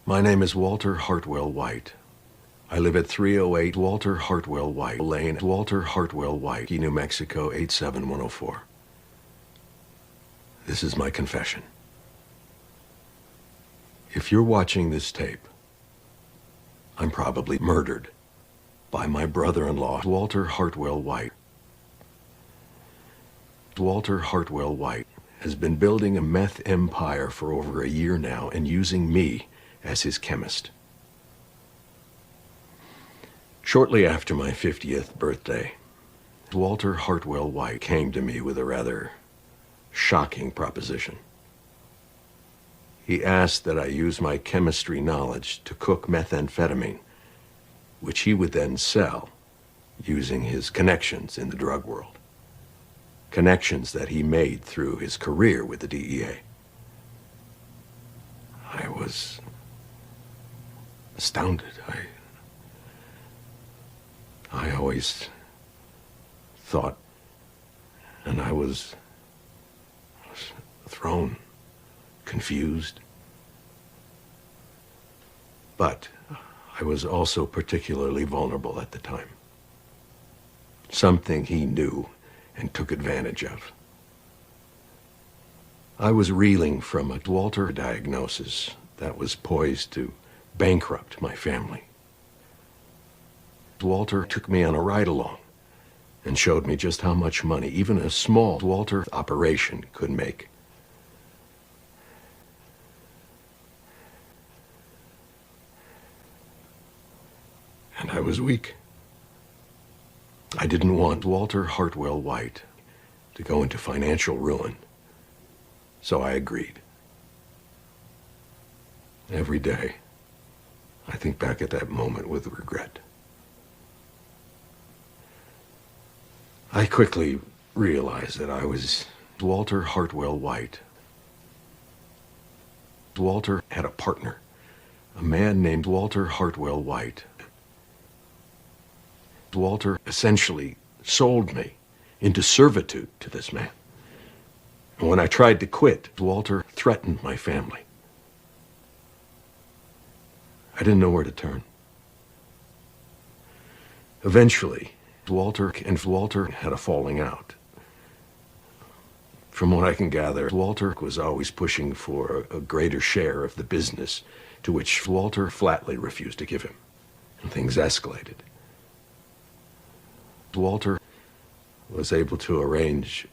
My name is Walter Hartwell White. I live at 308 Walter Hartwell White Lane, Walter Hartwell White, New Mexico 87104. This is my confession. If you're watching this tape, I'm probably murdered by my brother-in-law, Walter Hartwell White. Walter Hartwell White has been building a meth empire for over a year now and using me as his chemist. Shortly after my 50th birthday, Walter Hartwell White came to me with a rather shocking proposition. He asked that I use my chemistry knowledge to cook methamphetamine, which he would then sell using his connections in the drug world. Connections that he made through his career with the DEA. I was astounded. I always thought, and I was thrown, confused. But I was also particularly vulnerable at the time. Something he knew and took advantage of. I was reeling from a Walter diagnosis that was poised to bankrupt my family. Walter took me on a ride-along and showed me just how much money even a small Walter operation could make. And I was weak. I didn't want Walter Hartwell White to go into financial ruin, so I agreed. Every day, I think back at that moment with regret. I quickly realized that I was Walter Hartwell White. Walter had a partner, a man named Walter Hartwell White. Walter essentially sold me into servitude to this man. And when I tried to quit, Walter threatened my family. I didn't know where to turn. Eventually, Walter had a falling out. From what I can gather, Walter was always pushing for a greater share of the business, to which Walter flatly refused to give him. And things escalated. Walter was able to arrange,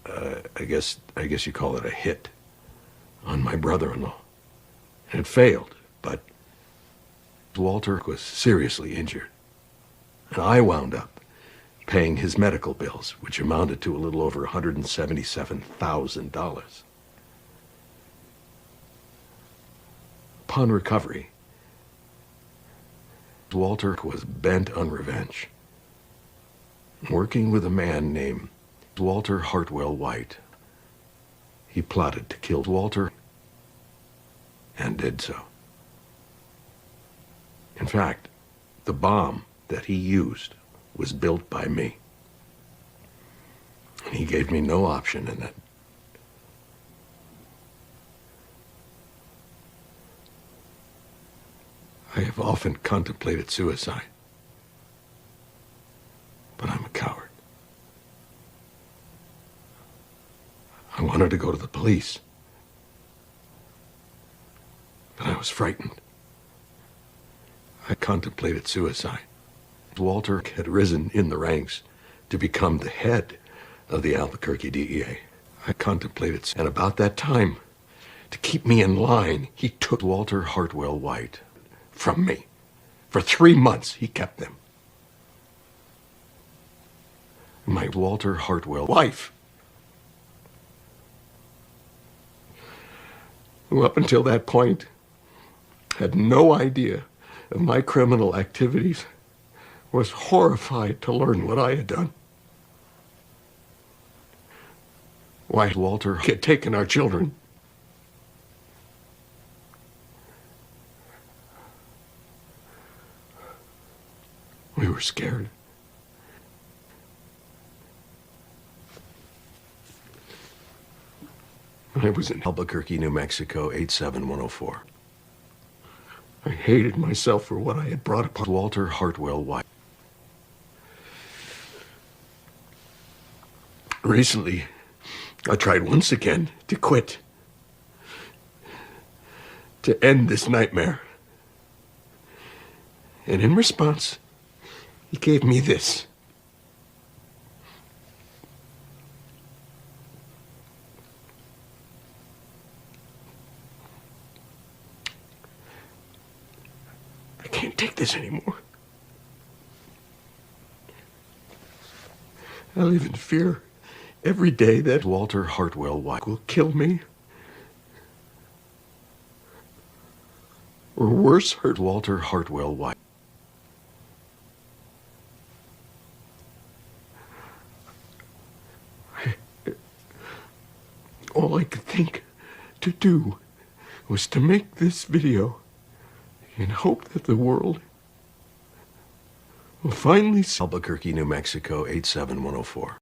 I guess you call it a hit, on my brother-in-law. And it failed, but Walter was seriously injured. And I wound up paying his medical bills, which amounted to a little over $177,000. Upon recovery, Walter was bent on revenge. Working with a man named Walter Hartwell White, he plotted to kill Walter and did so. In fact, the bomb that he used was built by me. And he gave me no option in it. I have often contemplated suicide. But I'm a coward. I wanted to go to the police. But I was frightened. I contemplated suicide. Walter had risen in the ranks to become the head of the Albuquerque DEA. I contemplated, and about that time, to keep me in line, he took Walter Hartwell White from me. For 3 months, he kept them. My Walter Hartwell wife, who up until that point had no idea of my criminal activities, was horrified to learn what I had done. Why Walter had taken our children. We were scared. I was in Albuquerque, New Mexico, 87104. I hated myself for what I had brought upon Walter Hartwell White. Recently, I tried once again to quit, to end this nightmare. And in response, he gave me this. I can't take this anymore. I live in fear every day that Walter Hartwell White will kill me. Or worse, hurt Walter Hartwell White. All I could think to do was to make this video in hope that the world will finally see Albuquerque, New Mexico, 87104.